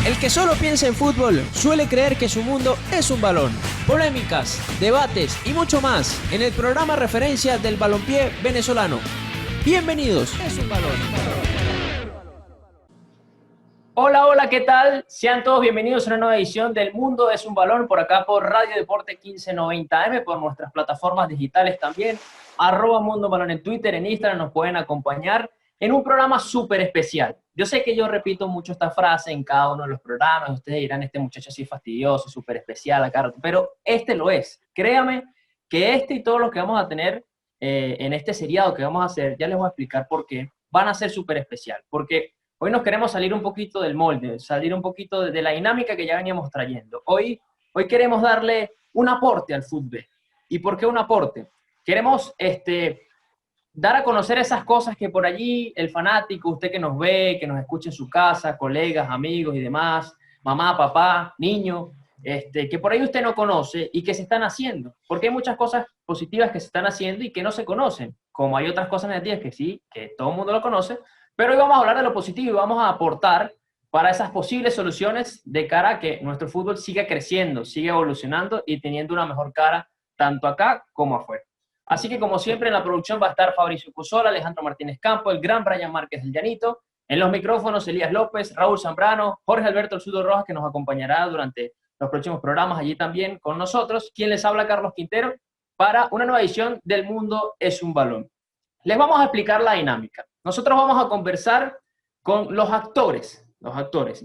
El que solo piensa en fútbol suele creer que su mundo es un balón. Polémicas, debates y mucho más en el programa referencia del balompié venezolano. Bienvenidos, es un balón. Hola, hola, ¿qué tal? Sean todos bienvenidos a una nueva edición del Mundo es un Balón, por acá por Radio Deporte 1590M, por nuestras plataformas digitales también, @Mundo Balón en Twitter, en Instagram, nos pueden acompañar en un programa súper especial. Yo sé que yo repito mucho esta frase en cada uno de los programas, ustedes dirán, este muchacho así fastidioso, súper especial acá, pero este lo es. Créame que este y todos los que vamos a tener en este seriado que vamos a hacer, ya les voy a explicar por qué, van a ser súper especial, porque hoy nos queremos salir un poquito del molde, salir un poquito de la dinámica que ya veníamos trayendo. Hoy queremos darle un aporte al fútbol. ¿Y por qué un aporte? Queremos dar a conocer esas cosas que por allí el fanático, usted que nos ve, que nos escucha en su casa, colegas, amigos y demás, mamá, papá, niño, que por ahí usted no conoce y que se están haciendo. Porque hay muchas cosas positivas que se están haciendo y que no se conocen, como hay otras cosas negativas que sí, que todo el mundo lo conoce, pero hoy vamos a hablar de lo positivo y vamos a aportar para esas posibles soluciones de cara a que nuestro fútbol siga creciendo, siga evolucionando y teniendo una mejor cara tanto acá como afuera. Así que, como siempre, en la producción va a estar Fabricio Cusola, Alejandro Martínez Campo, el gran Brian Márquez del Llanito, en los micrófonos Elías López, Raúl Zambrano, Jorge Alberto El Sudo Rojas, que nos acompañará durante los próximos programas allí también con nosotros, quien les habla, Carlos Quintero, para una nueva edición del Mundo es un Balón. Les vamos a explicar la dinámica. Nosotros vamos a conversar con los actores,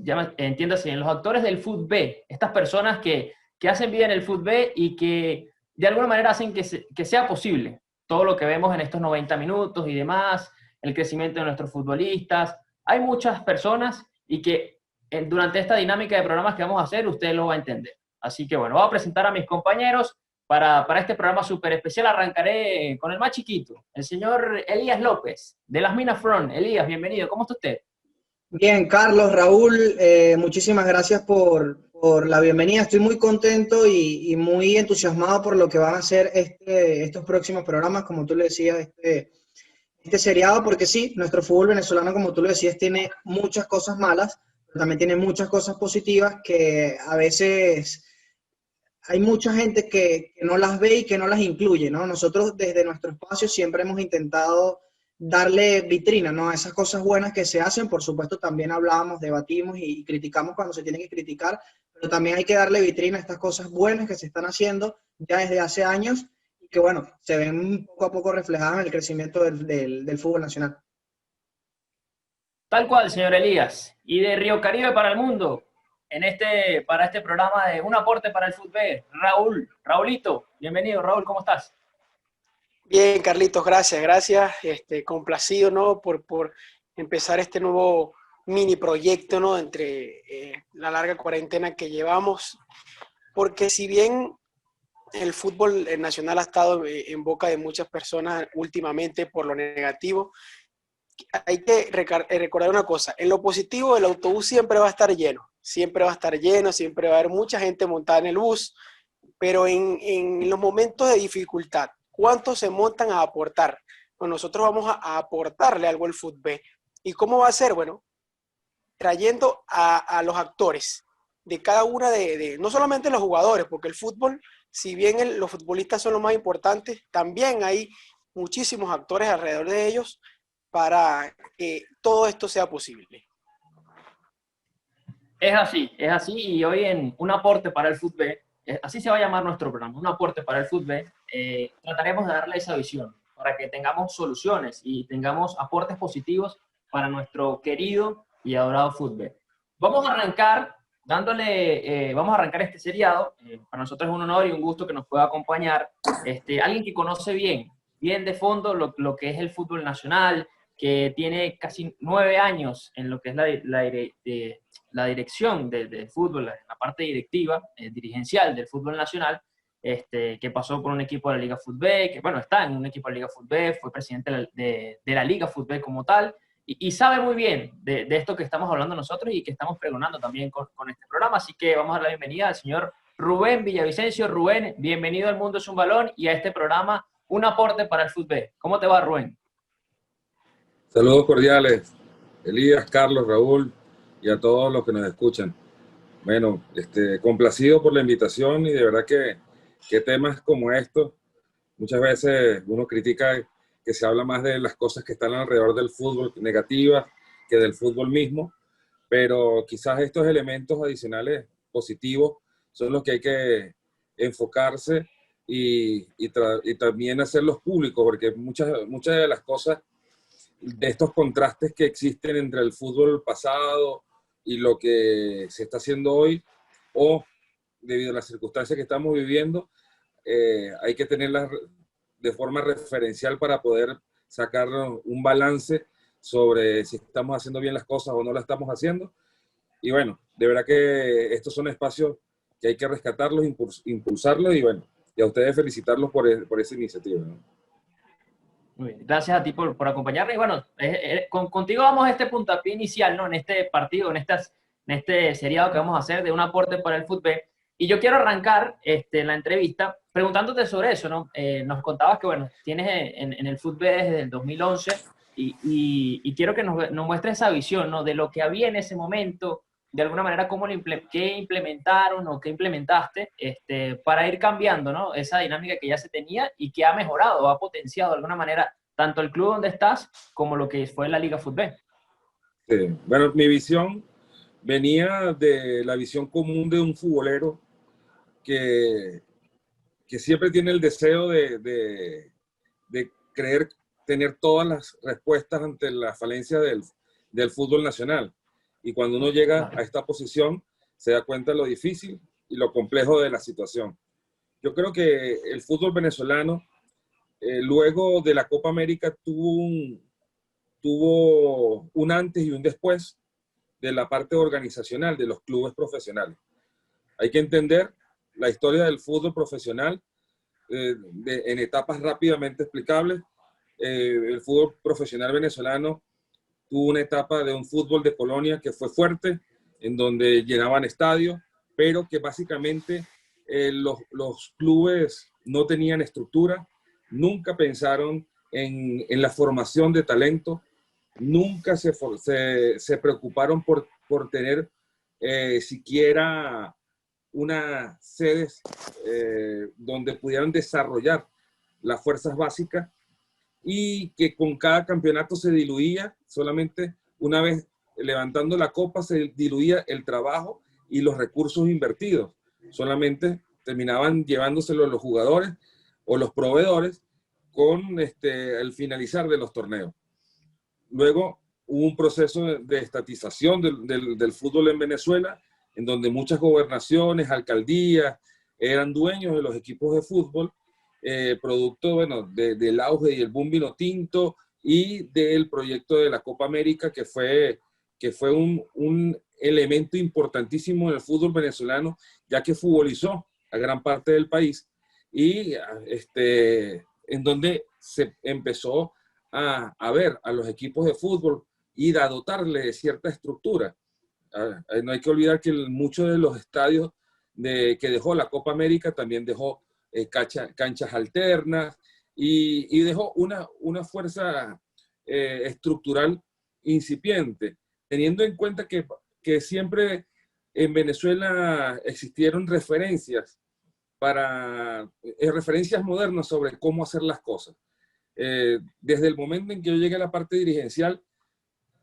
ya entiéndase, los actores del fútbol, estas personas que hacen vida en el fútbol y que de alguna manera hacen que sea posible todo lo que vemos en estos 90 minutos y demás, el crecimiento de nuestros futbolistas. Hay muchas personas y que durante esta dinámica de programas que vamos a hacer, usted lo va a entender. Así que bueno, voy a presentar a mis compañeros. Para este programa súper especial arrancaré con el más chiquito, el señor Elías López, de las Minas Front. Elías, bienvenido. ¿Cómo está usted? Bien, Carlos, Raúl, muchísimas gracias por la bienvenida. Estoy muy contento y muy entusiasmado por lo que van a ser estos próximos programas, como tú le decías, este seriado, porque sí, nuestro fútbol venezolano, como tú lo decías, tiene muchas cosas malas, pero también tiene muchas cosas positivas que a veces hay mucha gente que no las ve y que no las incluye, ¿no? Nosotros desde nuestro espacio siempre hemos intentado darle vitrina, ¿no? A esas cosas buenas que se hacen. Por supuesto, también hablamos, debatimos y criticamos cuando se tiene que criticar, pero también hay que darle vitrina a estas cosas buenas que se están haciendo ya desde hace años y que, bueno, se ven poco a poco reflejadas en el crecimiento del fútbol nacional. Tal cual, señor Elías. Y de Río Caribe para el mundo, para este programa de Un Aporte para el Fútbol, Raulito, bienvenido. Raúl, ¿cómo estás? Bien, Carlitos, gracias. Complacido, ¿no? por empezar este nuevo mini proyecto, ¿no? Entre la larga cuarentena que llevamos, porque si bien el fútbol nacional ha estado en boca de muchas personas últimamente por lo negativo, hay que recordar una cosa: en lo positivo, el autobús siempre va a estar lleno, siempre va a estar lleno, siempre va a haber mucha gente montada en el bus, pero en los momentos de dificultad, ¿cuántos se montan a aportar? Bueno, nosotros vamos a aportarle algo al fútbol. ¿Y cómo va a ser? Bueno, trayendo a los actores de cada una no solamente los jugadores, porque el fútbol, si bien los futbolistas son los más importantes, también hay muchísimos actores alrededor de ellos para que todo esto sea posible. Es así, y hoy en Un Aporte para el Fútbol, así se va a llamar nuestro programa, Un Aporte para el Fútbol, trataremos de darle esa visión para que tengamos soluciones y tengamos aportes positivos para nuestro querido y adorado fútbol. Vamos a arrancar este seriado. Para nosotros es un honor y un gusto que nos pueda acompañar alguien que conoce bien de fondo lo que es el fútbol nacional, que tiene casi 9 años en lo que es la dirección del fútbol, la parte directiva, dirigencial del fútbol nacional, que pasó por un equipo de la Liga Fútbol, que bueno, está en un equipo de la Liga Fútbol, fue presidente de la Liga Fútbol como tal, y sabe muy bien de esto que estamos hablando nosotros y que estamos pregonando también con este programa. Así que vamos a dar la bienvenida al señor Rubén Villavicencio. Rubén, bienvenido al Mundo es un Balón y a este programa Un Aporte para el Fútbol. ¿Cómo te va, Rubén? Saludos cordiales, Elías, Carlos, Raúl y a todos los que nos escuchan. Bueno, complacido por la invitación y de verdad que temas como estos, muchas veces uno critica que se habla más de las cosas que están alrededor del fútbol negativas que del fútbol mismo, pero quizás estos elementos adicionales positivos son los que hay que enfocarse y también hacerlos públicos, porque muchas de las cosas, de estos contrastes que existen entre el fútbol pasado y lo que se está haciendo hoy, o debido a las circunstancias que estamos viviendo, hay que tenerlas de forma referencial para poder sacar un balance sobre si estamos haciendo bien las cosas o no las estamos haciendo. Y bueno, de verdad que estos son espacios que hay que rescatarlos, impulsarlos y bueno, y a ustedes felicitarlos por esa iniciativa, ¿no? Muy bien. Gracias a ti por acompañarnos. Y bueno, contigo vamos a este puntapié inicial, ¿no? En este partido, en este seriado que vamos a hacer de un aporte para el fútbol. Y yo quiero arrancar la entrevista preguntándote sobre eso, ¿no? Nos contabas que, bueno, tienes en el fútbol desde el 2011 y quiero que nos muestres esa visión, ¿no? De lo que había en ese momento, de alguna manera, qué implementaron o qué implementaste para ir cambiando, ¿no? Esa dinámica que ya se tenía y que ha mejorado, ha potenciado de alguna manera tanto el club donde estás como lo que fue la Liga Fútbol. Sí. Bueno, mi visión venía de la visión común de un futbolero que siempre tiene el deseo de creer tener todas las respuestas ante la falencia del fútbol nacional. Y cuando uno llega a esta posición, se da cuenta de lo difícil y lo complejo de la situación. Yo creo que el fútbol venezolano, luego de la Copa América, tuvo un antes y un después de la parte organizacional de los clubes profesionales. Hay que entender la historia del fútbol profesional en etapas rápidamente explicables. El fútbol profesional venezolano tuvo una etapa de un fútbol de colonia que fue fuerte, en donde llenaban estadios, pero que básicamente los clubes no tenían estructura, nunca pensaron en la formación de talento, nunca se preocuparon por tener siquiera unas sedes donde pudieran desarrollar las fuerzas básicas, y que con cada campeonato se diluía, solamente una vez levantando la copa se diluía el trabajo y los recursos invertidos, solamente terminaban llevándoselo a los jugadores o los proveedores con el finalizar de los torneos. Luego hubo un proceso de estatización del fútbol en Venezuela, en donde muchas gobernaciones, alcaldías, eran dueños de los equipos de fútbol, producto, bueno, del auge y el boom vino tinto y del proyecto de la Copa América, que fue un elemento importantísimo en el fútbol venezolano, ya que futbolizó a gran parte del país y en donde se empezó a ver a los equipos de fútbol y a dotarle de cierta estructura. No hay que olvidar que muchos de los estadios que dejó la Copa América también dejó canchas alternas y dejó una fuerza estructural incipiente, teniendo en cuenta que siempre en Venezuela existieron referencias referencias modernas sobre cómo hacer las cosas. Desde el momento en que yo llegué a la parte dirigencial,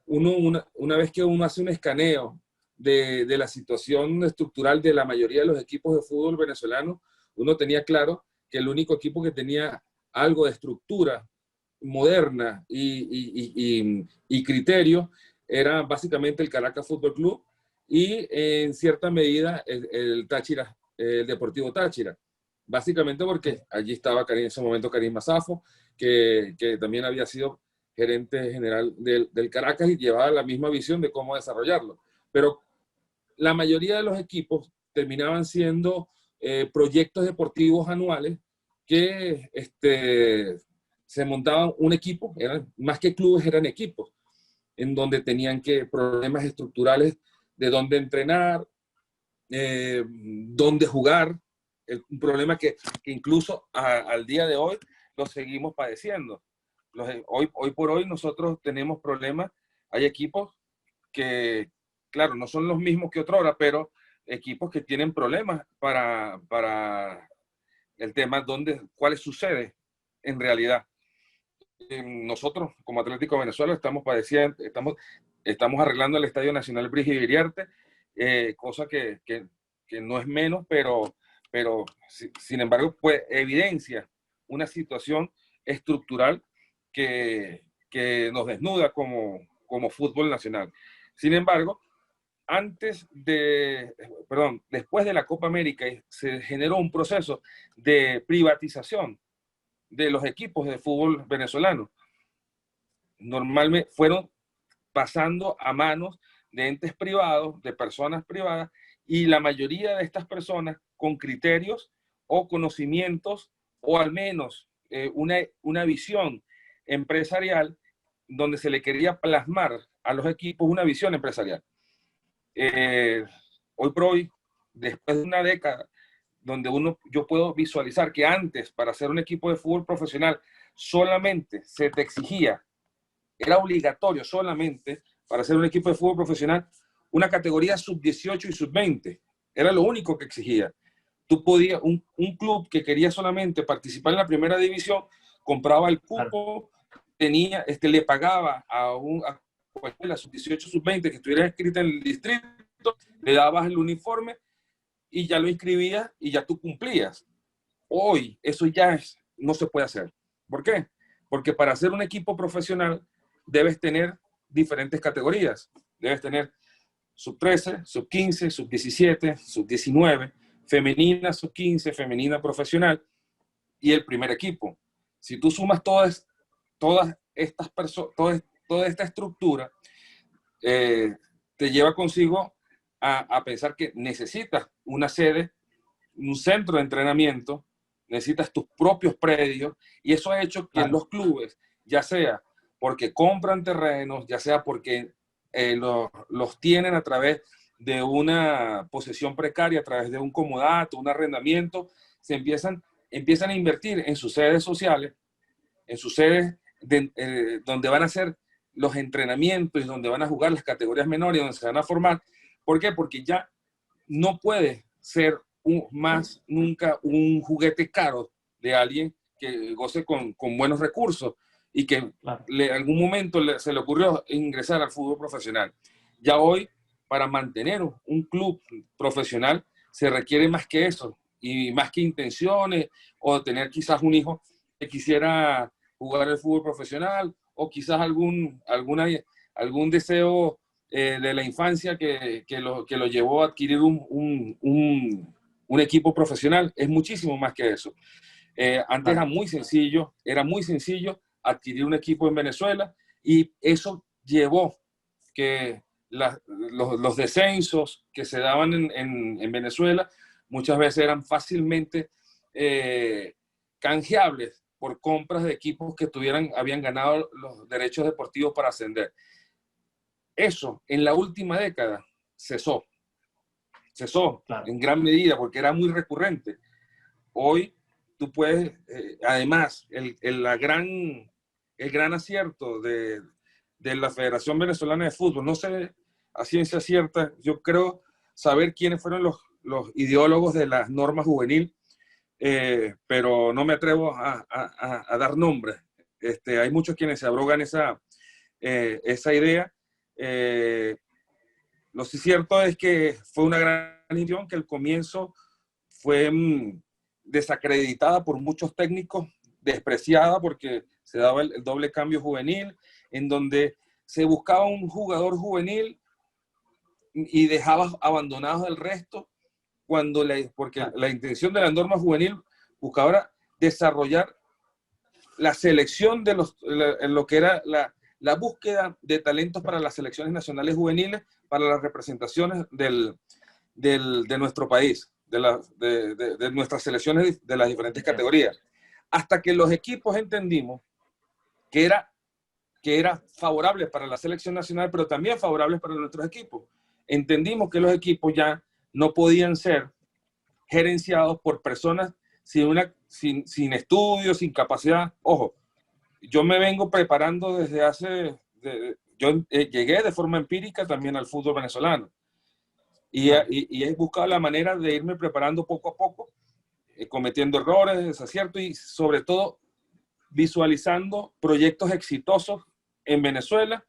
una vez que uno hace un escaneo de la situación estructural de la mayoría de los equipos de fútbol venezolanos, uno tenía claro que el único equipo que tenía algo de estructura moderna y criterio era básicamente el Caracas Fútbol Club y en cierta medida el Táchira, el Deportivo Táchira. Básicamente porque allí estaba en ese momento Karim Mazafo, que también había sido gerente general del Caracas y llevaba la misma visión de cómo desarrollarlo. Pero la mayoría de los equipos terminaban siendo proyectos deportivos anuales que se montaban un equipo, más que clubes, eran equipos, en donde tenían problemas estructurales de dónde entrenar, dónde jugar, un problema que incluso al día de hoy lo seguimos padeciendo. Hoy por hoy nosotros tenemos problemas, hay equipos que, claro, no son los mismos que otrora, pero equipos que tienen problemas para el tema cuál es su sede en realidad. Nosotros, como Atlético de Venezuela, estamos arreglando el Estadio Nacional Brígido Iriarte, cosa que no es menos, pero sin embargo, pues evidencia una situación estructural que nos desnuda como fútbol nacional. Sin embargo, después de la Copa América se generó un proceso de privatización de los equipos de fútbol venezolano. Normalmente fueron pasando a manos de entes privados, de personas privadas, y la mayoría de estas personas con criterios o conocimientos, o al menos una visión empresarial, donde se le quería plasmar a los equipos una visión empresarial. Hoy por hoy, después de una década, donde yo puedo visualizar que antes, para ser un equipo de fútbol profesional, solamente se te exigía, era obligatorio solamente para ser un equipo de fútbol profesional, una categoría sub-18 y sub-20. Era lo único que exigía. Tú podías, un club que quería solamente participar en la primera división, compraba el cupo, le pagaba a cualquiera sub-18, sub-20 que estuviera inscrita en el distrito, le dabas el uniforme y ya lo inscribías y ya tú cumplías. Hoy eso ya no se puede hacer. ¿Por qué? Porque para ser un equipo profesional debes tener diferentes categorías. Debes tener sub-13, sub-15, sub-17, sub-19, femenina sub-15, femenina profesional y el primer equipo. Si tú sumas todas estas personas, toda esta estructura, te lleva consigo a pensar que necesitas una sede, un centro de entrenamiento, necesitas tus propios predios, y eso ha hecho que los clubes, ya sea porque compran terrenos, ya sea porque los tienen a través de una posesión precaria, a través de un comodato, un arrendamiento, empiezan a invertir en sus sedes sociales, en sus sedes donde van a hacer los entrenamientos y donde van a jugar las categorías menores, donde se van a formar. ¿Por qué? Porque ya no puede ser más nunca un juguete caro de alguien que goce con buenos recursos y que en algún momento se le ocurrió ingresar al fútbol profesional. Ya hoy, para mantener un club profesional, se requiere más que eso, y más que intenciones, o tener quizás un hijo que quisiera jugar el fútbol profesional, o quizás algún deseo de la infancia que lo llevó a adquirir un equipo profesional. Es muchísimo más que eso. Antes era muy sencillo adquirir un equipo en Venezuela, y eso llevó que los descensos que se daban en Venezuela muchas veces eran fácilmente canjeables por compras de equipos que habían ganado los derechos deportivos para ascender. Eso en la última década cesó en gran medida porque era muy recurrente. Hoy tú puedes, además, el gran acierto de la Federación Venezolana de Fútbol, no sé a ciencia cierta, yo creo saber quiénes fueron los ideólogos de la norma juvenil, pero no me atrevo a dar nombres. Hay muchos quienes se abrogan esa idea. Lo cierto es que fue una gran idea que al comienzo fue desacreditada por muchos técnicos, despreciada porque se daba el doble cambio juvenil, en donde se buscaba un jugador juvenil y dejaba abandonados el resto, porque la intención de la norma juvenil buscaba desarrollar la selección de lo que era la búsqueda de talentos para las selecciones nacionales juveniles, para las representaciones de nuestro país, de nuestras selecciones de las diferentes categorías. Hasta que los equipos entendimos que era favorable para la selección nacional, pero también favorable para nuestros equipos. Entendimos que los equipos ya no podían ser gerenciados por personas sin estudios, sin capacidad. Ojo, yo me vengo preparando desde yo llegué de forma empírica también al fútbol venezolano. y he buscado la manera de irme preparando poco a poco, cometiendo errores, desaciertos y sobre todo visualizando proyectos exitosos en Venezuela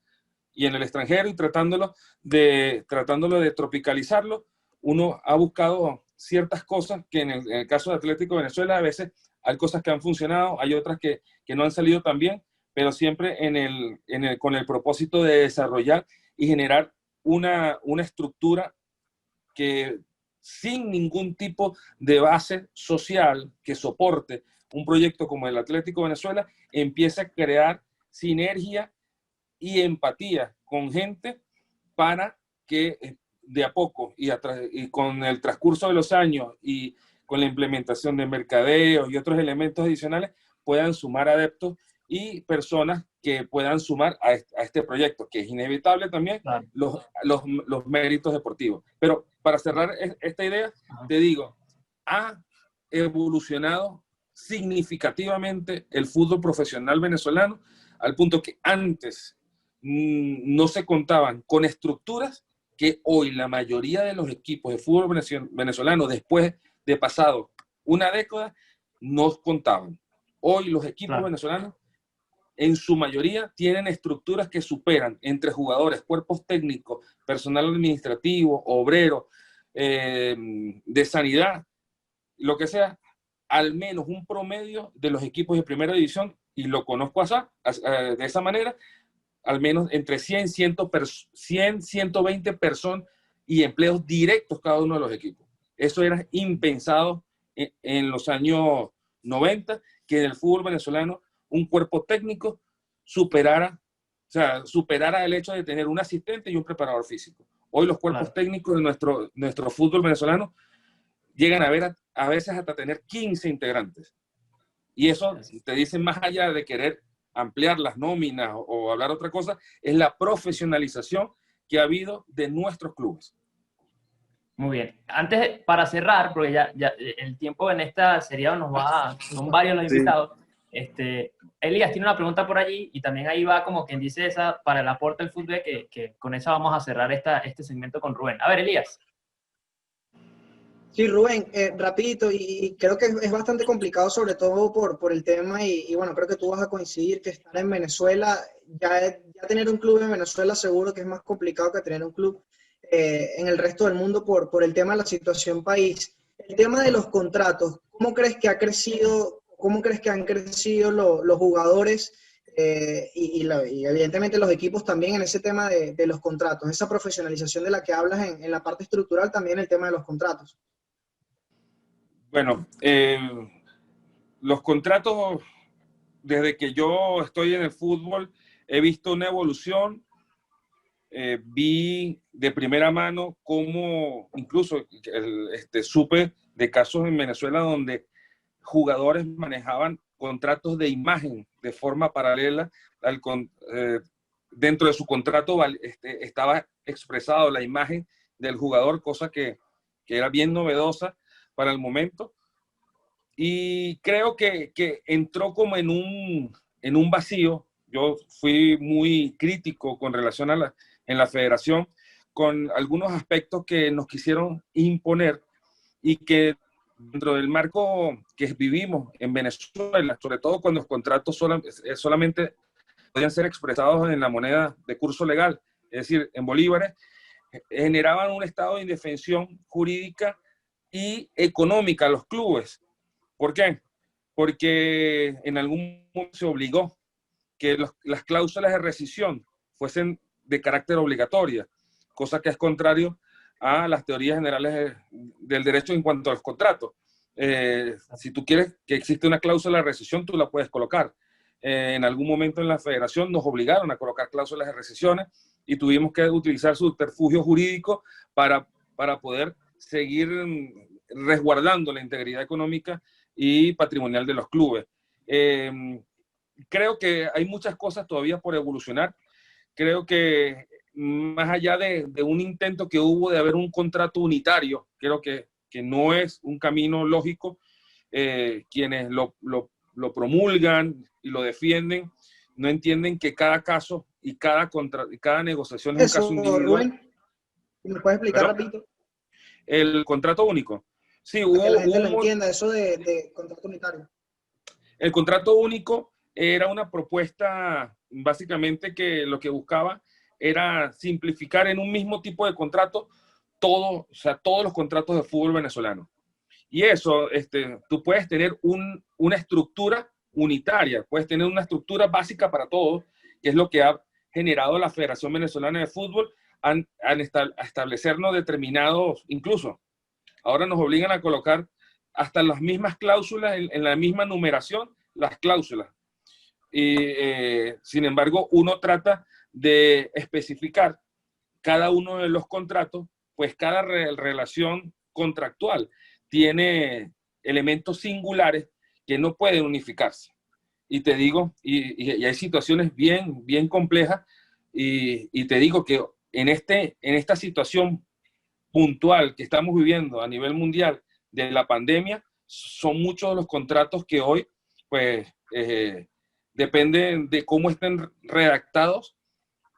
y en el extranjero y tratándolo de tropicalizarlo. Uno ha buscado ciertas cosas que en el caso de Atlético de Venezuela a veces hay cosas que han funcionado, hay otras que no han salido tan bien, pero siempre con el propósito de desarrollar y generar una estructura que sin ningún tipo de base social que soporte un proyecto como el Atlético de Venezuela, empiece a crear sinergia y empatía con gente para que de a poco y con el transcurso de los años y con la implementación de mercadeo y otros elementos adicionales puedan sumar adeptos y personas que puedan sumar a este proyecto, que es inevitable también, claro, los méritos deportivos. Pero para cerrar esta idea, te digo, ha evolucionado significativamente el fútbol profesional venezolano al punto que antes no se contaban con estructuras que hoy la mayoría de los equipos de fútbol venezolano, después de pasado una década, no contaban. Hoy los equipos, claro, venezolanos en su mayoría tienen estructuras que superan entre jugadores, cuerpos técnicos, personal administrativo, obrero, de sanidad, lo que sea, al menos un promedio de los equipos de primera división, y lo conozco de esa manera, al menos entre 100, 120 personas y empleos directos cada uno de los equipos. Eso era impensado en los años 90, que en el fútbol venezolano un cuerpo técnico superara el hecho de tener un asistente y un preparador físico. Hoy los cuerpos, claro, técnicos de nuestro fútbol venezolano llegan a veces hasta tener 15 integrantes. Y eso te dice, más allá de querer ampliar las nóminas o hablar otra cosa, es la profesionalización que ha habido de nuestros clubes. Muy bien. Antes, para cerrar, porque ya el tiempo en esta serie son varios los invitados. Sí. Elías tiene una pregunta por allí y también ahí va como quien dice esa para el aporte del fútbol, que con esa vamos a cerrar este segmento con Rubén. A ver, Elías. Sí, Rubén, rapidito, y creo que es bastante complicado, sobre todo por el tema, y bueno, creo que tú vas a coincidir que estar en Venezuela, ya tener un club en Venezuela seguro que es más complicado que tener un club en el resto del mundo por el tema de la situación país. El tema de los contratos, ¿cómo crees que ha crecido, cómo crees que han crecido los jugadores y evidentemente los equipos también en ese tema de los contratos, esa profesionalización de la que hablas en la parte estructural, también el tema de los contratos? Bueno, los contratos, desde que yo estoy en el fútbol, he visto una evolución. Vi de primera mano cómo incluso supe de casos en Venezuela donde jugadores manejaban contratos de imagen de forma paralela. Dentro de su contrato estaba expresado la imagen del jugador, cosa que era bien novedosa para el momento, y creo que entró como en un vacío. Yo fui muy crítico con relación en la federación, con algunos aspectos que nos quisieron imponer y que dentro del marco que vivimos en Venezuela, sobre todo cuando los contratos solamente podían ser expresados en la moneda de curso legal, es decir, en bolívares, generaban un estado de indefensión jurídica y económica a los clubes. ¿Por qué? Porque en algún momento se obligó que las cláusulas de rescisión fuesen de carácter obligatoria, cosa que es contrario a las teorías generales del derecho en cuanto a los contratos. Si tú quieres que existe una cláusula de rescisión, tú la puedes colocar. En algún momento en la federación nos obligaron a colocar cláusulas de rescisiones y tuvimos que utilizar subterfugio jurídico para poder seguir resguardando la integridad económica y patrimonial de los clubes. Creo que hay muchas cosas todavía por evolucionar. Creo que más allá de un intento que hubo de haber un contrato unitario, creo que no es un camino lógico. Quienes lo promulgan y lo defienden no entienden que cada caso y cada negociación es un caso individual. Rubén, ¿me puedes explicar rapidito? El contrato único. Sí, Para que la gente lo hubo entienda, eso de contrato unitario. el contrato único era una propuesta básicamente que lo que buscaba era simplificar en un mismo tipo de contrato todo, o sea, todos los contratos de fútbol venezolano. Y eso, tú puedes tener una estructura unitaria, puedes tener una estructura básica para todos, que es lo que ha generado la Federación Venezolana de Fútbol a establecernos determinados, incluso ahora nos obligan a colocar hasta las mismas cláusulas, en la misma numeración, las cláusulas. Y, sin embargo, uno trata de especificar cada uno de los contratos, pues cada relación contractual tiene elementos singulares que no pueden unificarse. Y te digo, y hay situaciones bien complejas, y te digo que en esta situación puntual que estamos viviendo a nivel mundial de la pandemia, son muchos de los contratos que hoy, pues, dependen de cómo estén redactados,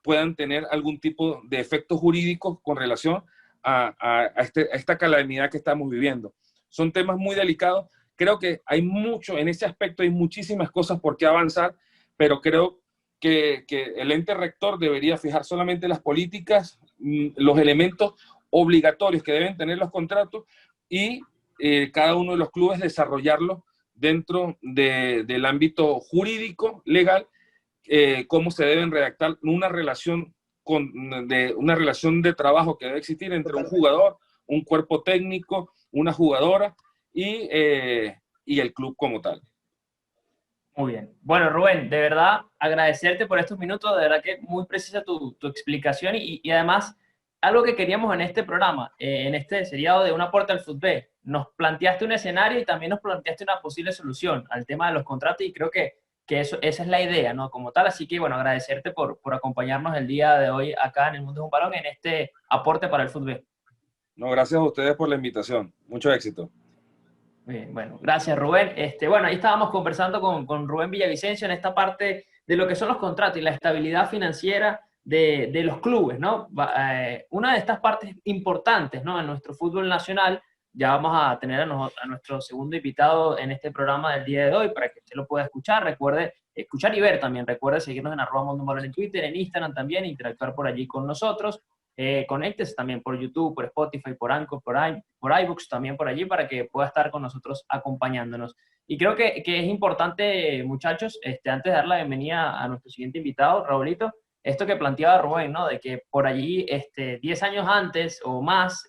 puedan tener algún tipo de efectos jurídicos con relación a esta calamidad que estamos viviendo. Son temas muy delicados. Creo que hay mucho, en ese aspecto hay muchísimas cosas por qué avanzar, pero creo que el ente rector debería fijar solamente las políticas, los elementos obligatorios que deben tener los contratos y cada uno de los clubes desarrollarlo dentro del ámbito jurídico, legal, cómo se deben redactar una relación de trabajo que debe existir entre un jugador, un cuerpo técnico, una jugadora y el club como tal. Muy bien. Bueno, Rubén, de verdad agradecerte por estos minutos, de verdad que muy precisa tu explicación y además algo que queríamos en este programa, en este seriado de Un aporte al fútbol. Nos planteaste un escenario y también nos planteaste una posible solución al tema de los contratos y creo que esa es la idea, ¿no? Como tal, así que bueno, agradecerte por acompañarnos el día de hoy acá en El Mundo es un Balón en este aporte para el fútbol. No, gracias a ustedes por la invitación. Mucho éxito. Bien, bueno, gracias Rubén. Bueno, ahí estábamos conversando con Rubén Villavicencio en esta parte de lo que son los contratos y la estabilidad financiera de los clubes, ¿no? Una de estas partes importantes, ¿no? En nuestro fútbol nacional, ya vamos a tener a nuestro segundo invitado en este programa del día de hoy para que usted lo pueda escuchar. Recuerde escuchar y ver también. Recuerde seguirnos en @mundobalón en Twitter, en Instagram también, interactuar por allí con nosotros. Conéctese también por YouTube, por Spotify, por Anchor, por iBooks, también por allí para que pueda estar con nosotros acompañándonos. Y creo que es importante, muchachos, antes de dar la bienvenida a nuestro siguiente invitado, Raulito, esto que planteaba Rubén, ¿no? De que por allí, 10 años antes o más,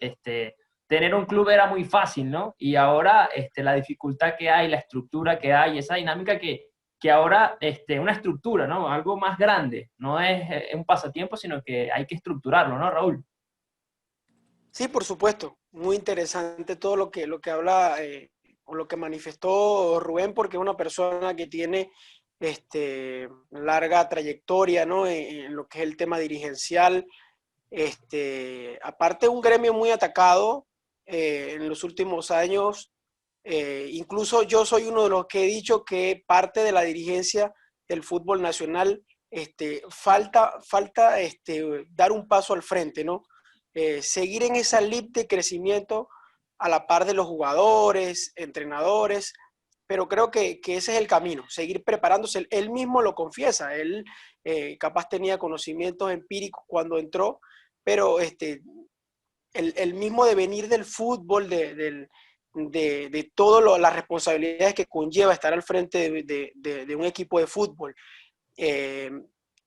tener un club era muy fácil, ¿no? Y ahora la dificultad que hay, la estructura que hay, esa dinámica que ahora una estructura, ¿no? Algo más grande, no es un pasatiempo, sino que hay que estructurarlo, ¿no, Raúl? Sí, por supuesto. Muy interesante todo lo que habla o lo que manifestó Rubén, porque es una persona que tiene larga trayectoria, ¿no? En lo que es el tema dirigencial. Aparte, un gremio muy atacado en los últimos años. Incluso yo soy uno de los que he dicho que parte de la dirigencia del fútbol nacional falta dar un paso al frente, ¿no? Seguir en esa línea de crecimiento a la par de los jugadores, entrenadores, pero creo que ese es el camino, seguir preparándose. Él mismo lo confiesa, él capaz tenía conocimientos empíricos cuando entró, pero el mismo devenir del fútbol, de todas las responsabilidades que conlleva estar al frente de un equipo de fútbol,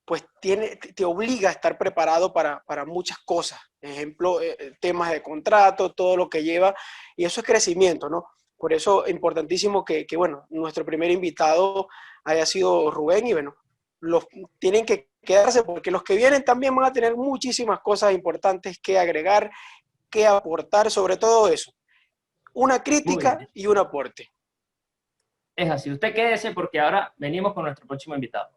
pues te obliga a estar preparado para muchas cosas. Ejemplo, temas de contrato, todo lo que lleva, y eso es crecimiento, ¿no? Por eso es importantísimo que bueno, nuestro primer invitado haya sido Rubén, y bueno, tienen que quedarse porque los que vienen también van a tener muchísimas cosas importantes que agregar, que aportar, sobre todo eso. Una crítica y un aporte. Es así, usted quédese porque ahora venimos con nuestro próximo invitado.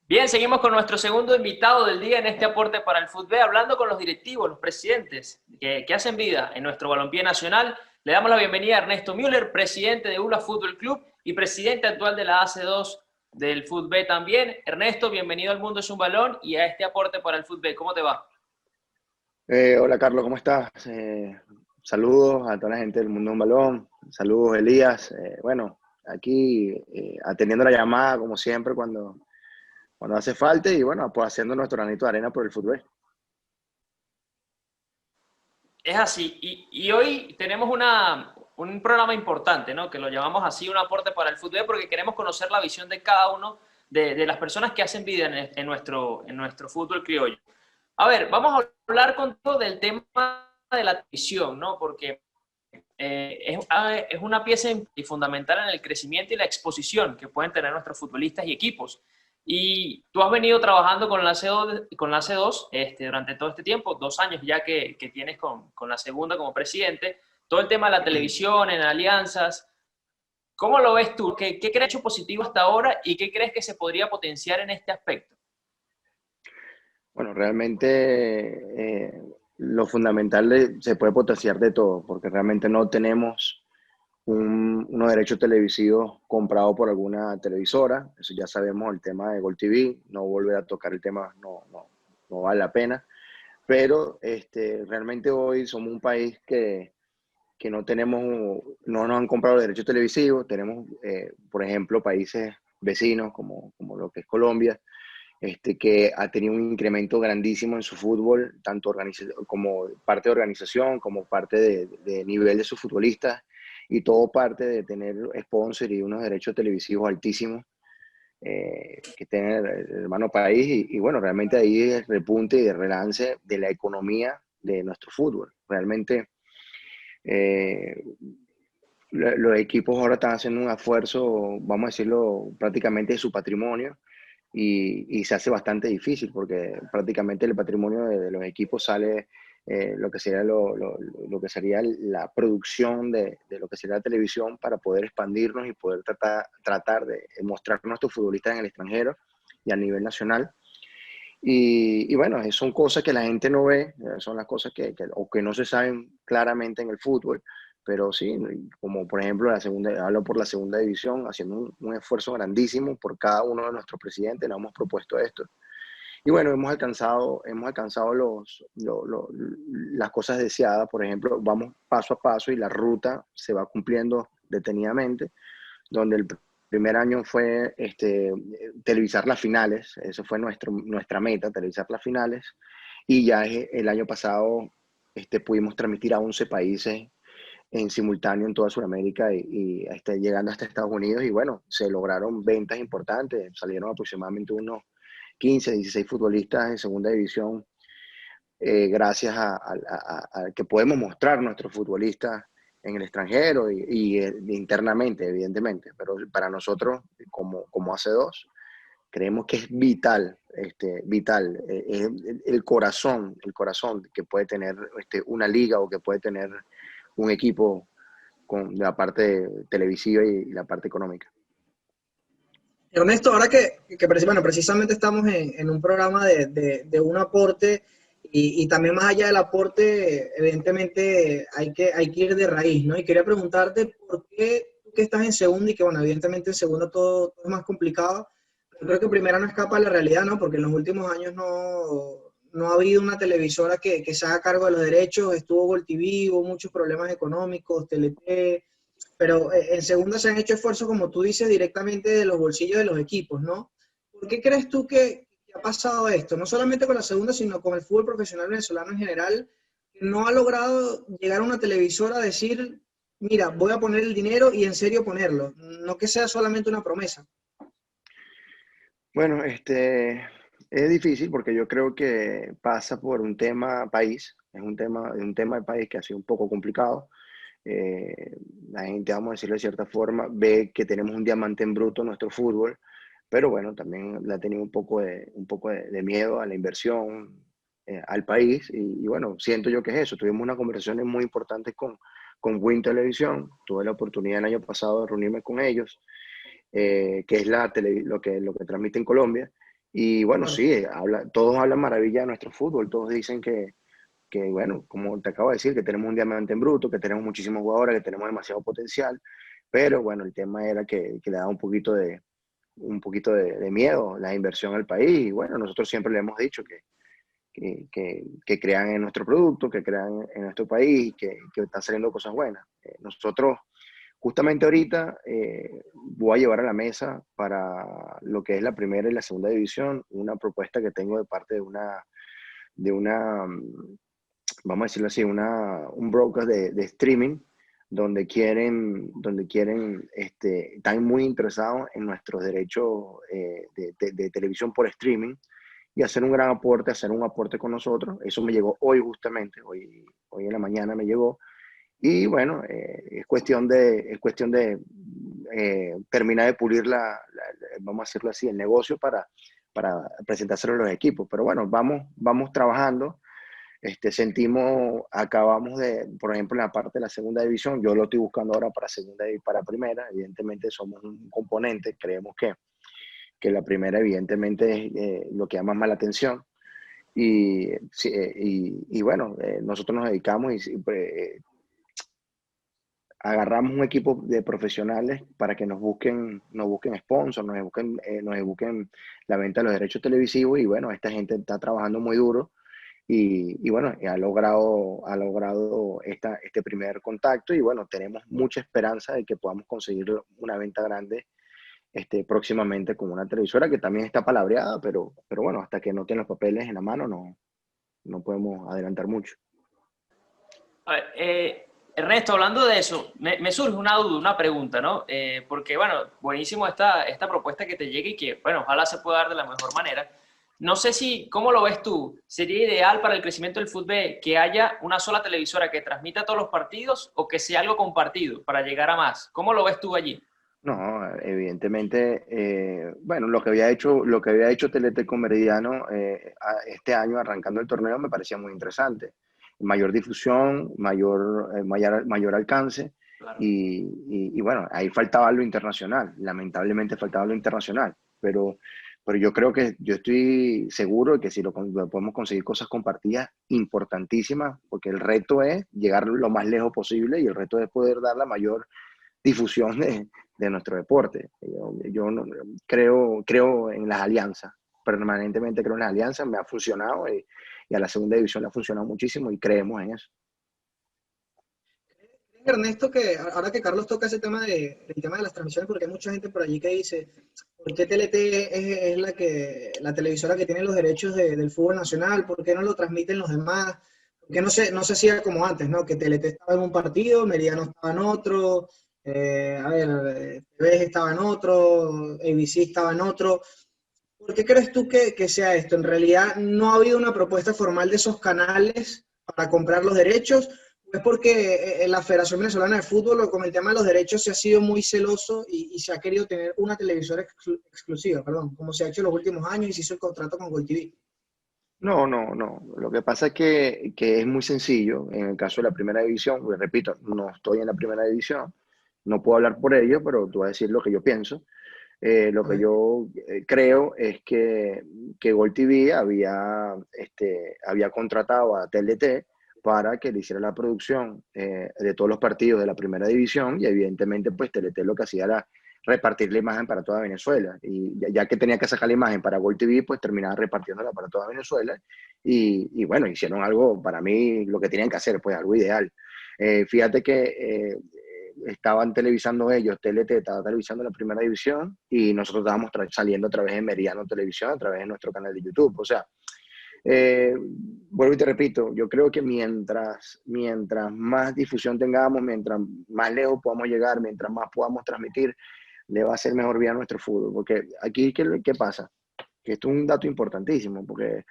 Bien, seguimos con nuestro segundo invitado del día en este aporte para el fútbol, hablando con los directivos, los presidentes que hacen vida en nuestro balompié nacional. Le damos la bienvenida a Ernesto Müller, presidente de ULA Fútbol Club y presidente actual de la AC2 del fútbol también. Ernesto, bienvenido al Mundo es un Balón y a este aporte para el fútbol. ¿Cómo te va? Hola Carlos, ¿cómo estás? saludos a toda la gente del Mundo de un Balón. Saludos, Elías. Bueno, aquí atendiendo la llamada, como siempre, cuando hace falta y bueno, pues haciendo nuestro granito de arena por el fútbol. Es así. Y hoy tenemos un programa importante, ¿no? Que lo llamamos así, un aporte para el fútbol, porque queremos conocer la visión de cada uno de las personas que hacen vida en nuestro fútbol criollo. A ver, vamos a hablar contigo del tema de la televisión, ¿no? Porque es una pieza fundamental en el crecimiento y la exposición que pueden tener nuestros futbolistas y equipos. Y tú has venido trabajando con la C2 durante todo este tiempo, 2 años ya que tienes con la segunda como presidente, todo el tema de la televisión, en alianzas. ¿Cómo lo ves tú? ¿Qué crees que ha hecho positivo hasta ahora y qué crees que se podría potenciar en este aspecto? Bueno, realmente lo fundamental se puede potenciar de todo, porque realmente no tenemos unos derechos televisivos comprados por alguna televisora. Eso ya sabemos, el tema de Gol TV, no volver a tocar el tema no vale la pena. Pero realmente hoy somos un país que no nos han comprado derechos televisivos. Tenemos, por ejemplo, países vecinos como lo que es Colombia, que ha tenido un incremento grandísimo en su fútbol, tanto como parte de organización, como parte de nivel de sus futbolistas, y todo parte de tener sponsor y unos derechos televisivos altísimos que tiene el hermano país. Y bueno, realmente ahí es el repunte y el relance de la economía de nuestro fútbol. Realmente los equipos ahora están haciendo un esfuerzo, vamos a decirlo, prácticamente de su patrimonio, y se hace bastante difícil porque prácticamente el patrimonio de los equipos sale lo que sería lo que sería la producción de lo que sería la televisión, para poder expandirnos y poder tratar de mostrar a nuestros futbolistas en el extranjero y a nivel nacional. Y bueno, son cosas que la gente no ve, son las cosas o que no se saben claramente en el fútbol, pero sí, como por ejemplo hablo por la segunda división, haciendo un esfuerzo grandísimo por cada uno de nuestros presidentes, nos hemos propuesto esto. Y bueno, hemos alcanzado las cosas deseadas. Por ejemplo, vamos paso a paso y la ruta se va cumpliendo detenidamente, donde el primer año fue televisar las finales. Eso fue nuestra meta, televisar las finales. Y ya el año pasado pudimos transmitir a 11 países en simultáneo en toda Sudamérica y llegando hasta Estados Unidos. Y bueno, se lograron ventas importantes. Salieron aproximadamente unos 15, 16 futbolistas en segunda división, gracias a que podemos mostrar nuestros futbolistas en el extranjero y internamente, evidentemente. Pero para nosotros, como AC2, creemos que es vital, el corazón que puede tener una liga o que puede tener un equipo con la parte televisiva y la parte económica. Ernesto, ahora bueno, precisamente estamos en un programa de un aporte y también más allá del aporte, evidentemente hay que ir de raíz, ¿no? Y quería preguntarte por qué tú que estás en segunda y que, bueno, evidentemente en segunda todo es más complicado, pero creo que primero no escapa la realidad, ¿no? Porque en los últimos años no ha habido una televisora que se haga cargo de los derechos. Estuvo Gol TV, hubo muchos problemas económicos, TLT, pero en segunda se han hecho esfuerzos, como tú dices, directamente de los bolsillos de los equipos, ¿no? ¿Por qué crees tú que ha pasado esto? No solamente con la segunda, sino con el fútbol profesional venezolano en general, que no ha logrado llegar a una televisora a decir, mira, voy a poner el dinero y en serio ponerlo, no que sea solamente una promesa. Bueno, es difícil porque yo creo que pasa por un tema país, es un tema de país que ha sido un poco complicado. La gente, vamos a decirlo de cierta forma, ve que tenemos un diamante en bruto en nuestro fútbol, pero bueno, también le ha tenido un poco de miedo a la inversión, al país, y bueno, siento yo que es eso. Tuvimos unas conversaciones muy importantes con Win Televisión. Tuve la oportunidad el año pasado de reunirme con ellos, que es lo que transmite en Colombia, y bueno, Claro. sí, todos hablan maravilla de nuestro fútbol, todos dicen que bueno, como te acabo de decir, que tenemos un diamante en bruto, que tenemos muchísimos jugadores, que tenemos demasiado potencial, pero bueno, el tema era que le da un poquito de miedo la inversión al país. Y bueno, nosotros siempre le hemos dicho que que crean en nuestro producto, que crean en nuestro país, que están saliendo cosas buenas. Nosotros, justamente ahorita, voy a llevar a la mesa para lo que es la primera y la segunda división, una propuesta que tengo de parte de una vamos a decirlo así, un broker de streaming, están muy interesados en nuestros derechos de televisión por streaming y hacer un gran aporte, hacer un aporte con nosotros. Eso me llegó hoy justamente, hoy en la mañana me llegó. Y bueno, es cuestión de terminar de pulir vamos a decirlo así, el negocio para presentárselo a los equipos. Pero bueno, vamos trabajando. Acabamos por ejemplo, en la parte de la segunda división, yo lo estoy buscando ahora para segunda y para primera. Evidentemente somos un componente, creemos que la primera evidentemente es lo que llama más la atención. Y bueno, nosotros nos dedicamos agarramos un equipo de profesionales para que nos busquen sponsors, nos busquen la venta de los derechos televisivos. Y bueno, esta gente está trabajando muy duro y bueno, ha logrado este primer contacto. Y bueno, tenemos mucha esperanza de que podamos conseguir una venta grande próximamente con una televisora que también está palabreada, pero bueno, hasta que no tiene los papeles en la mano no podemos adelantar mucho. A ver, Ernesto, hablando de eso, me surge una duda, una pregunta, ¿no? Porque, bueno, buenísimo esta propuesta que te llegue y que, bueno, ojalá se pueda dar de la mejor manera. No sé ¿cómo lo ves tú? ¿Sería ideal para el crecimiento del fútbol que haya una sola televisora que transmita todos los partidos o que sea algo compartido para llegar a más? ¿Cómo lo ves tú allí? No, evidentemente, bueno, lo que había hecho TLT con Meridiano este año arrancando el torneo me parecía muy interesante. Mayor difusión, mayor alcance. Claro. Y bueno, ahí faltaba lo internacional, lamentablemente faltaba lo internacional, pero yo creo que yo estoy seguro de que si lo podemos conseguir cosas compartidas importantísimas, porque el reto es llegar lo más lejos posible y el reto es poder dar la mayor difusión de nuestro deporte. Yo no, creo en las alianzas, permanentemente creo en las alianzas, me ha funcionado y a la segunda división le ha funcionado muchísimo y creemos en eso. Ernesto, que ahora que Carlos toca el tema de las transmisiones, porque hay mucha gente por allí que dice, ¿por qué TLT es la televisora que tiene los derechos del fútbol nacional? ¿Por qué no lo transmiten los demás? ¿Por qué no se hacía como antes, ¿no? Que TLT estaba en un partido, Meridiano estaba en otro, TV estaba en otro, ABC estaba en otro. ¿Por qué crees tú que sea esto? ¿En realidad no ha habido una propuesta formal de esos canales para comprar los derechos? Es porque la Federación Venezolana de Fútbol, con el tema de los derechos, se ha sido muy celoso y se ha querido tener una televisora exclusiva, como se ha hecho en los últimos años y se hizo el contrato con Gol TV? No. Lo que pasa es que es muy sencillo. En el caso de la primera división, pues, repito, no estoy en la primera división, no puedo hablar por ello, pero te voy a decir lo que yo pienso. Lo que yo creo es que Gol TV había contratado a TLT para que le hiciera la producción de todos los partidos de la primera división y evidentemente pues TLT lo que hacía era repartir la imagen para toda Venezuela y ya que tenía que sacar la imagen para Gol TV pues terminaba repartiéndola para toda Venezuela y bueno, hicieron algo para mí lo que tenían que hacer, pues algo ideal. Fíjate que estaban televisando ellos, TLT estaba televisando la primera división y nosotros estábamos saliendo a través de Meridiano Televisión, a través de nuestro canal de YouTube, o sea, vuelvo y te repito, yo creo que mientras más difusión tengamos, mientras más lejos podamos llegar, mientras más podamos transmitir, le va a hacer mejor vida a nuestro fútbol. Porque aquí, ¿qué pasa? Que esto es un dato importantísimo, porque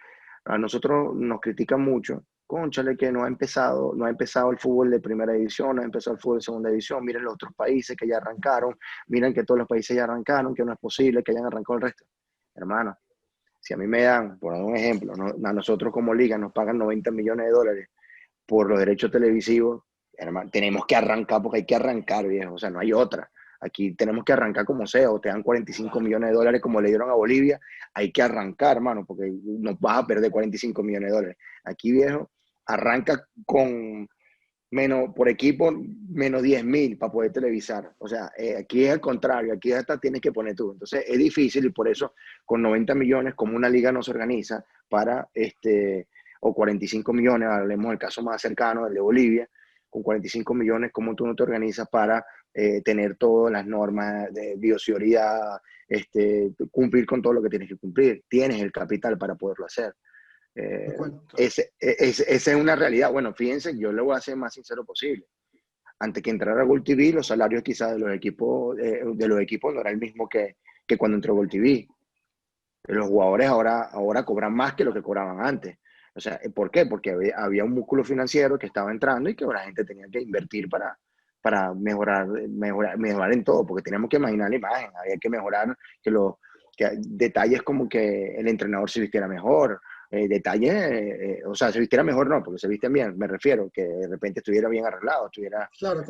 a nosotros nos critican mucho, cónchale, que no ha empezado el fútbol de primera división, no ha empezado el fútbol de segunda división, miren los otros países que ya arrancaron, miren que todos los países ya arrancaron, que no es posible que hayan arrancado el resto. Hermano, si a mí me dan, por un ejemplo, a nosotros como liga nos pagan $90 millones por los derechos televisivos, hermano, tenemos que arrancar porque hay que arrancar, viejo, o sea, no hay otra. Aquí tenemos que arrancar como sea, o te dan $45 millones como le dieron a Bolivia, hay que arrancar, hermano, porque nos vas a perder $45 millones. Aquí, viejo, arranca con por equipo, menos 10.000 para poder televisar. O sea, aquí es al contrario, aquí hasta tienes que poner tú. Entonces es difícil y por eso con 90 millones, como una liga no se organiza para o 45 millones, hablemos del caso más cercano, el de Bolivia, con 45 millones, ¿cómo tú no te organizas para tener todas las normas de bioseguridad, cumplir con todo lo que tienes que cumplir? Tienes el capital para poderlo hacer. Esa es una realidad. Bueno, fíjense, yo le voy a ser más sincero posible. Antes que entrara Gol TV, los salarios quizás de los equipos no era el mismo que cuando entró Gol TV. Los jugadores ahora cobran más que lo que cobraban antes. O sea, ¿por qué? Porque había un músculo financiero que estaba entrando y que la gente tenía que invertir para mejorar en todo, porque teníamos que imaginar la imagen, había que mejorar que detalles como que el entrenador se vistiera mejor, o sea, se vistiera mejor no, porque se visten bien, me refiero, que de repente estuviera bien arreglado, Claro,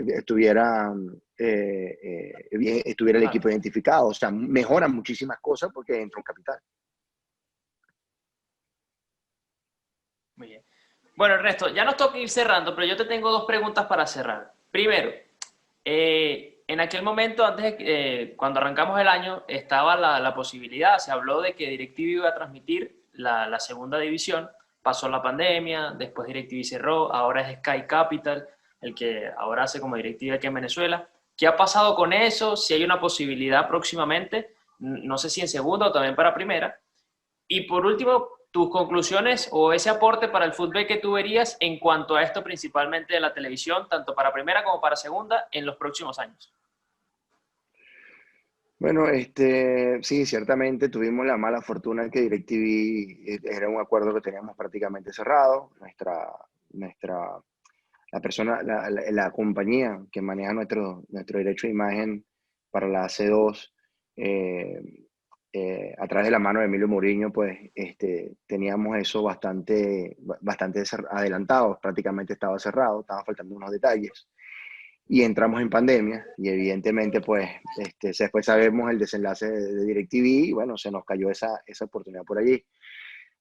estuviera el equipo identificado, o sea, mejoran muchísimas cosas porque entra un capital. Muy bien. Bueno, Ernesto, ya nos toca ir cerrando, pero yo te tengo dos preguntas para cerrar. Primero, en aquel momento, cuando arrancamos el año, estaba la posibilidad, se habló de que DirecTV iba a transmitir la segunda división. Pasó la pandemia, después DirecTV cerró, ahora es Sky Capital, el que ahora hace como DirecTV aquí en Venezuela. ¿Qué ha pasado con eso? Si hay una posibilidad próximamente, no sé si en segunda o también para primera. Y por último, tus conclusiones o ese aporte para el fútbol que tú verías en cuanto a esto principalmente de la televisión, tanto para primera como para segunda, en los próximos años. Bueno, sí, ciertamente tuvimos la mala fortuna que DirecTV era un acuerdo que teníamos prácticamente cerrado. La compañía que maneja nuestro derecho de imagen para la C2, a través de la mano de Emilio Mourinho, pues teníamos eso bastante adelantado, prácticamente estaba cerrado, estaban faltando unos detalles. Y entramos en pandemia y evidentemente pues después sabemos el desenlace de DirecTV y bueno, se nos cayó esa oportunidad por allí.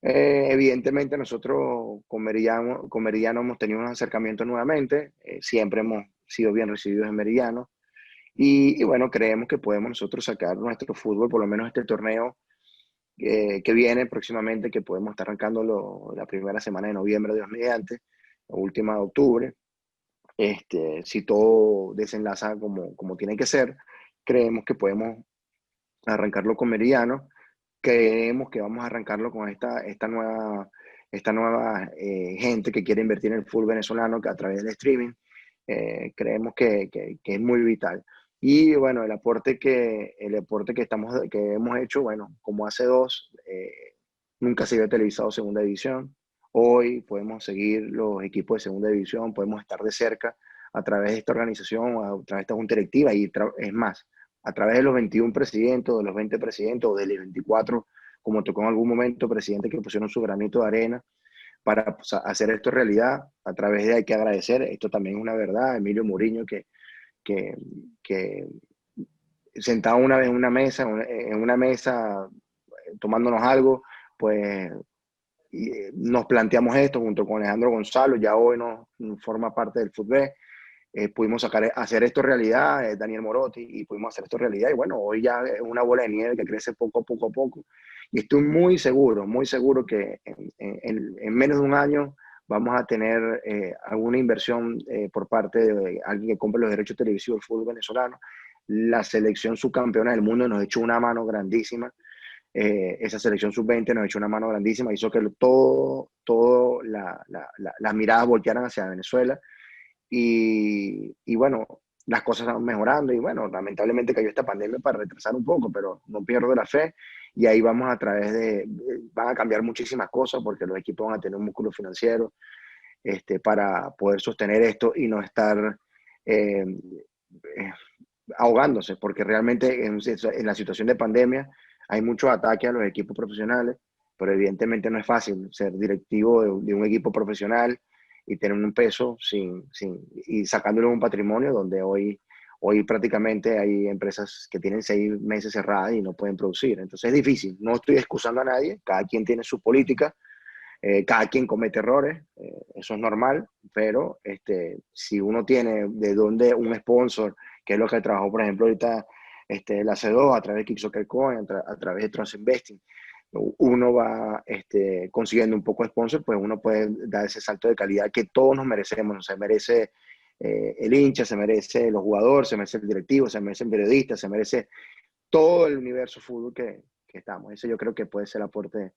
Evidentemente nosotros con Meridiano hemos tenido un acercamiento nuevamente, siempre hemos sido bien recibidos en Meridiano y bueno, creemos que podemos nosotros sacar nuestro fútbol, por lo menos este torneo que viene próximamente, que podemos estar arrancando la primera semana de noviembre, Dios mediante, la última de octubre. Si todo desenlaza como tiene que ser, creemos que podemos arrancarlo con Meridiano. Creemos que vamos a arrancarlo con esta nueva gente que quiere invertir en el fútbol venezolano que a través del streaming. Creemos que es muy vital. Y bueno, el aporte que hemos hecho, bueno, como hace nunca se había televisado segunda división. Hoy podemos seguir los equipos de segunda división, podemos estar de cerca a través de esta organización, a través de esta junta directiva y es más, a través de los 21 presidentes, de los 20 presidentes o de los 24, como tocó en algún momento, presidentes que pusieron su granito de arena para pues, hacer esto realidad. A través de hay que agradecer, esto también es una verdad, Emilio Mourinho, que sentado una vez en una mesa tomándonos algo, pues nos planteamos esto junto con Alejandro Gonzalo, ya hoy no forma parte del fútbol. Pudimos hacer esto realidad, Daniel Morotti, y pudimos hacer esto realidad. Y bueno, hoy ya es una bola de nieve que crece poco a poco. Y estoy muy seguro que en menos de un año vamos a tener alguna inversión por parte de alguien que compre los derechos televisivos del fútbol venezolano. La selección subcampeona del mundo nos echó una mano grandísima. Esa selección sub-20 nos echó una mano grandísima, hizo que las miradas voltearan hacia Venezuela y bueno, las cosas van mejorando y bueno, lamentablemente cayó esta pandemia para retrasar un poco, pero no pierdo la fe y ahí vamos van a cambiar muchísimas cosas porque los equipos van a tener un músculo financiero para poder sostener esto y no estar ahogándose, porque realmente en la situación de pandemia hay muchos ataques a los equipos profesionales, pero evidentemente no es fácil ser directivo de un equipo profesional y tener un peso y sacándole un patrimonio donde hoy prácticamente hay empresas que tienen 6 meses cerradas y no pueden producir. Entonces es difícil. No estoy excusando a nadie, cada quien tiene su política, cada quien comete errores, eso es normal, pero si uno tiene de dónde un sponsor, que es lo que trabajó, por ejemplo, ahorita la C2 a través de Kick Soccer Coin, a través de Trans Investing, uno va consiguiendo un poco de sponsor, pues uno puede dar ese salto de calidad que todos nos merecemos. Se merece el hincha, se merece los jugadores, se merece el directivo, se merece el periodista, se merece todo el universo fútbol que estamos. Ese yo creo que puede ser el aporte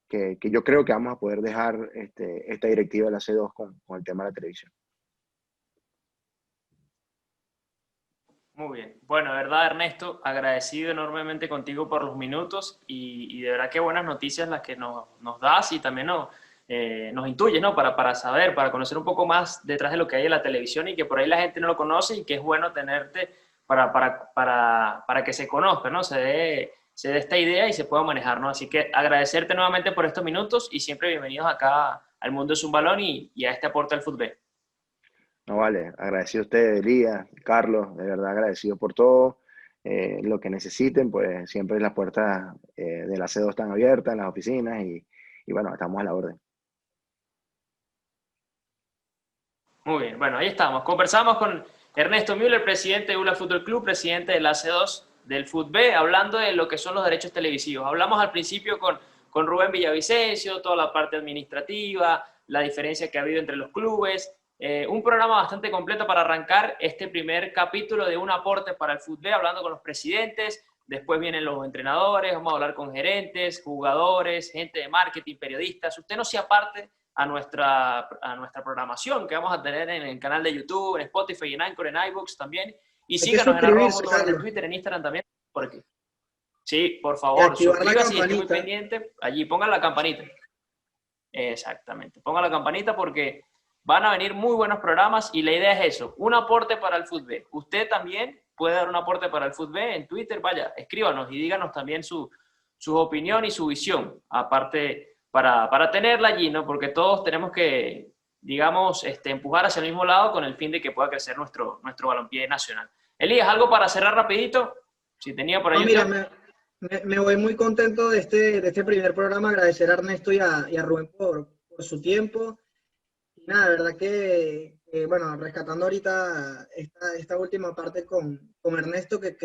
que yo creo que vamos a poder dejar esta directiva de la C2 con el tema de la televisión. Muy bien. Bueno, de verdad, Ernesto, agradecido enormemente contigo por los minutos y de verdad qué buenas noticias las que nos das y también nos intuyes, ¿no? Para saber, para conocer un poco más detrás de lo que hay en la televisión y que por ahí la gente no lo conoce y que es bueno tenerte para que se conozca, ¿no? Se dé esta idea y se pueda manejar, ¿no? Así que agradecerte nuevamente por estos minutos y siempre bienvenidos acá al Mundo es un Balón y a este aporte al fútbol. No, vale, agradecido a ustedes, Elías, Carlos, de verdad agradecido por todo. Lo que necesiten, pues siempre las puertas de la C2 están abiertas en las oficinas y bueno, estamos a la orden. Muy bien, bueno, ahí estamos. Conversamos con Ernesto Müller, presidente de ULA Fútbol Club, presidente de la C2 del FUTB, hablando de lo que son los derechos televisivos. Hablamos al principio con Rubén Villavicencio, toda la parte administrativa, la diferencia que ha habido entre los clubes. Un programa bastante completo para arrancar este primer capítulo de Un aporte para el fútbol, hablando con los presidentes, después vienen los entrenadores, vamos a hablar con gerentes, jugadores, gente de marketing, periodistas. Usted no se aparte a nuestra programación que vamos a tener en el canal de YouTube, en Spotify, en Anchor, en iVoox también. Y síganos en Twitter, en Instagram también. Porque, sí, por favor, suscríbase y esté muy pendiente. Allí, pongan la campanita. Exactamente, pongan la campanita porque van a venir muy buenos programas y la idea es eso, un aporte para el fútbol. Usted también puede dar un aporte para el fútbol en Twitter, vaya, escríbanos y díganos también su opinión y su visión, aparte para tenerla allí, ¿no? Porque todos tenemos que, digamos, empujar hacia el mismo lado con el fin de que pueda crecer nuestro balompié nacional. Elías, ¿algo para cerrar rapidito? Si tenía por ahí... No, mira, me voy muy contento de este primer programa, agradecer a Ernesto y a Rubén por su tiempo. Nada, de verdad que bueno, rescatando ahorita esta última parte con Ernesto, que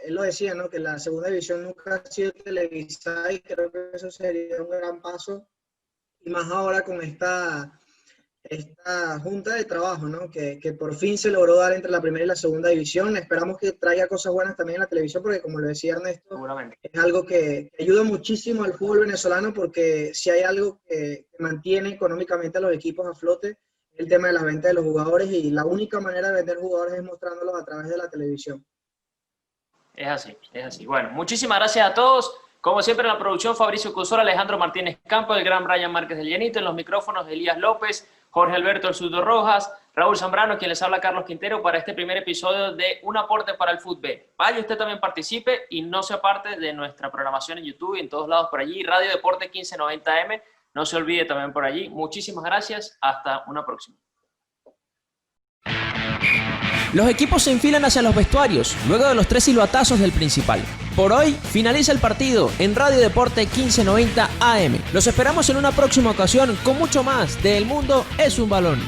él lo decía, ¿no? Que la segunda división nunca ha sido televisada y creo que eso sería un gran paso. Y más ahora con esta junta de trabajo, ¿no? Que por fin se logró dar entre la primera y la segunda división. Esperamos que traiga cosas buenas también en la televisión, porque como lo decía Ernesto, es algo que ayuda muchísimo al fútbol venezolano, porque si hay algo que mantiene económicamente a los equipos a flote, es el tema de la venta de los jugadores, y la única manera de vender jugadores es mostrándolos a través de la televisión. Es así, es así. Bueno, muchísimas gracias a todos. Como siempre en la producción, Fabricio Cusora, Alejandro Martínez Campo, el gran Brian Márquez del Llanito, en los micrófonos Elías López, Jorge Alberto El Zurdo Rojas, Raúl Zambrano, quien les habla Carlos Quintero, para este primer episodio de Un aporte para el fútbol. Vaya, usted también participe y no se aparte de nuestra programación en YouTube y en todos lados por allí, Radio Deporte 1590M, no se olvide también por allí. Muchísimas gracias, hasta una próxima. Los equipos se enfilan hacia los vestuarios, luego de los 3 silbatazos del principal. Por hoy, finaliza el partido en Radio Deporte 1590 AM. Los esperamos en una próxima ocasión con mucho más de El Mundo es un Balón.